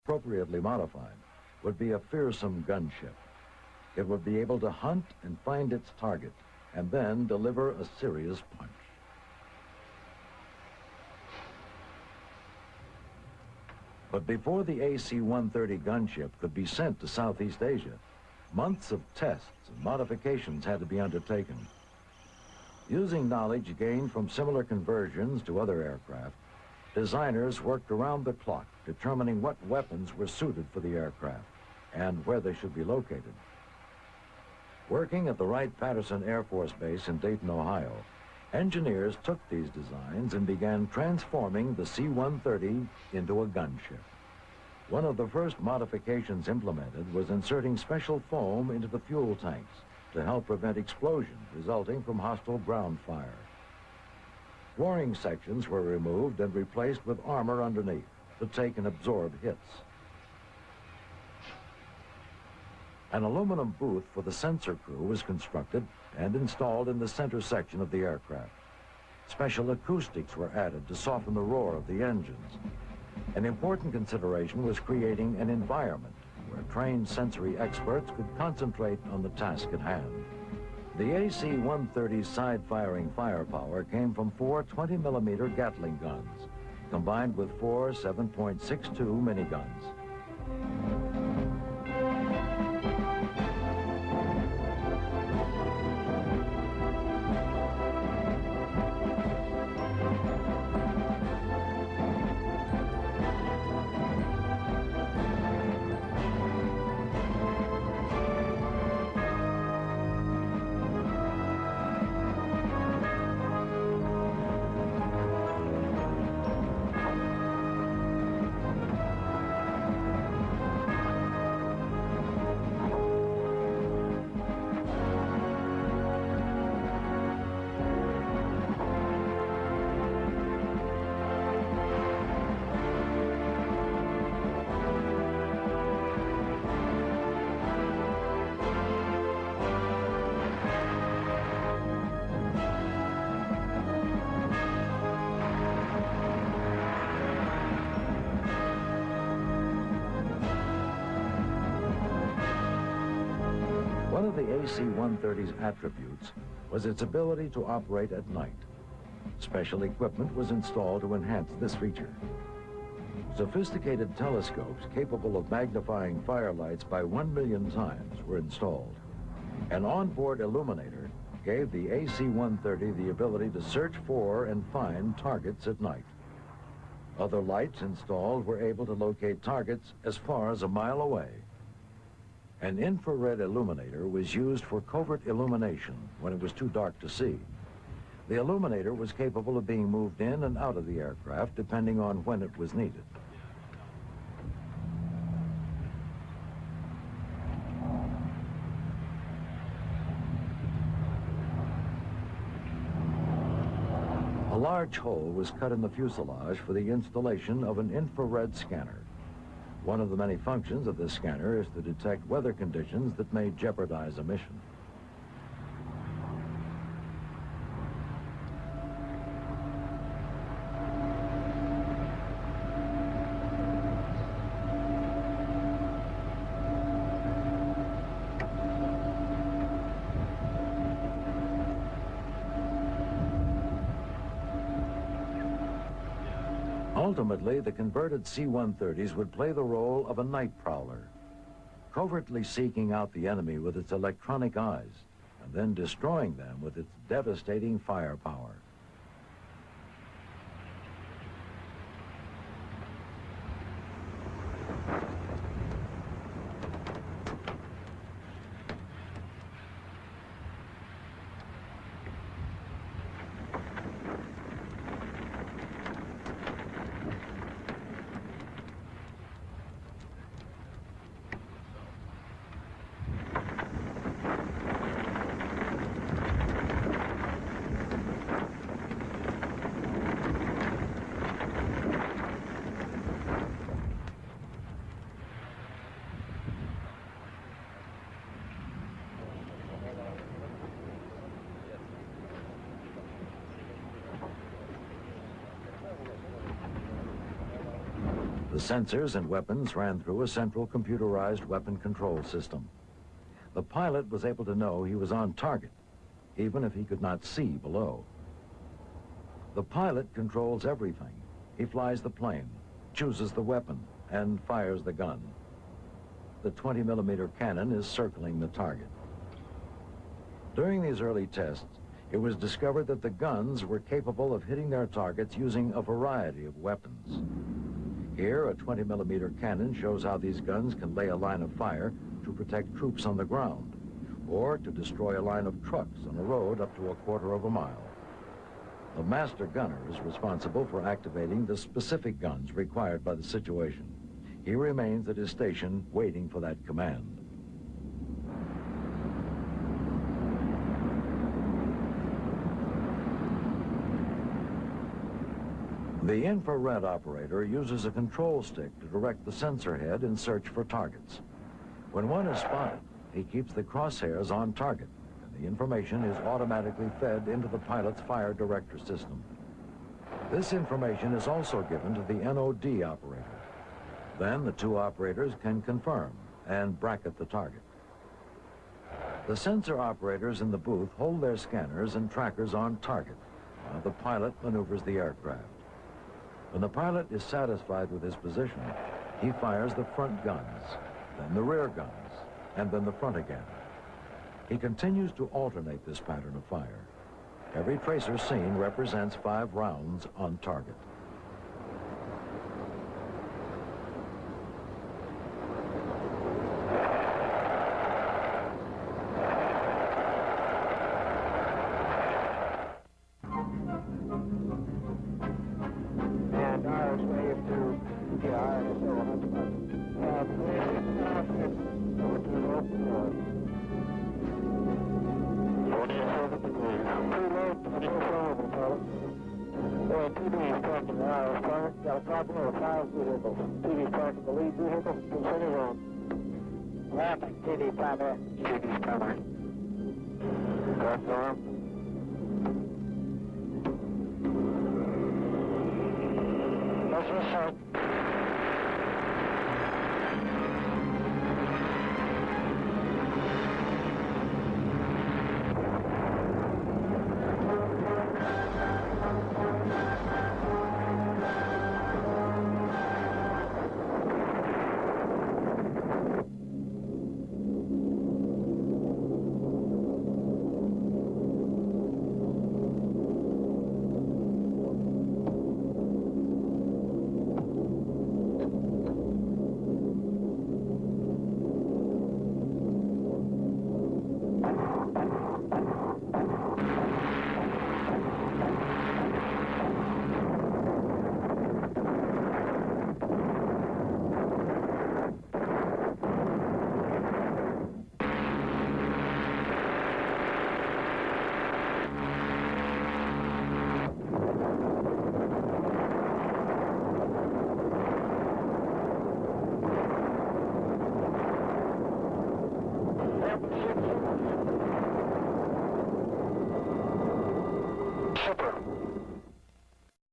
appropriately modified, would be a fearsome gunship. It would be able to hunt and find its target, and then deliver a serious punch. But before the AC-130 gunship could be sent to Southeast Asia, months of tests and modifications had to be undertaken. Using knowledge gained from similar conversions to other aircraft, designers worked around the clock determining what weapons were suited for the aircraft and where they should be located. Working at the Wright-Patterson Air Force Base in Dayton, Ohio, engineers took these designs and began transforming the C-130 into a gunship. One of the first modifications implemented was inserting special foam into the fuel tanks to help prevent explosions resulting from hostile ground fire. Flooring sections were removed and replaced with armor underneath to take and absorb hits. An aluminum booth for the sensor crew was constructed and installed in the center section of the aircraft. Special acoustics were added to soften the roar of the engines. An important consideration was creating an environment where trained sensory experts could concentrate on the task at hand. The AC-130's side-firing firepower came from 4 20mm Gatling guns, combined with 4 7.62 miniguns. One of the AC-130's attributes was its ability to operate at night. Special equipment was installed to enhance this feature. Sophisticated telescopes capable of magnifying firelights by 1 million times were installed. An onboard illuminator gave the AC-130 the ability to search for and find targets at night. Other lights installed were able to locate targets as far as a mile away. An infrared illuminator was used for covert illumination when it was too dark to see. The illuminator was capable of being moved in and out of the aircraft depending on when it was needed. A large hole was cut in the fuselage for the installation of an infrared scanner. One of the many functions of this scanner is to detect weather conditions that may jeopardize a mission. Ultimately, the converted C-130s would play the role of a night prowler, covertly seeking out the enemy with its electronic eyes and then destroying them with its devastating firepower. The sensors and weapons ran through a central computerized weapon control system. The pilot was able to know he was on target, even if he could not see below. The pilot controls everything. He flies the plane, chooses the weapon, and fires the gun. The 20mm cannon is circling the target. During these early tests, it was discovered that the guns were capable of hitting their targets using a variety of weapons. Here, a 20mm cannon shows how these guns can lay a line of fire to protect troops on the ground, or to destroy a line of trucks on a road up to 1/4 mile. The master gunner is responsible for activating the specific guns required by the situation. He remains at his station waiting for that command. The infrared operator uses a control stick to direct the sensor head in search for targets. When one is spotted, he keeps the crosshairs on target, and the information is automatically fed into the pilot's fire director system. This information is also given to the NOD operator. Then the two operators can confirm and bracket the target. The sensor operators in the booth hold their scanners and trackers on target while the pilot maneuvers the aircraft. When the pilot is satisfied with his position, he fires the front guns, then the rear guns, and then the front again. He continues to alternate this pattern of fire. Every tracer seen represents 5 rounds on target. TV primary. TV's primary. Correct arm. That's your shot.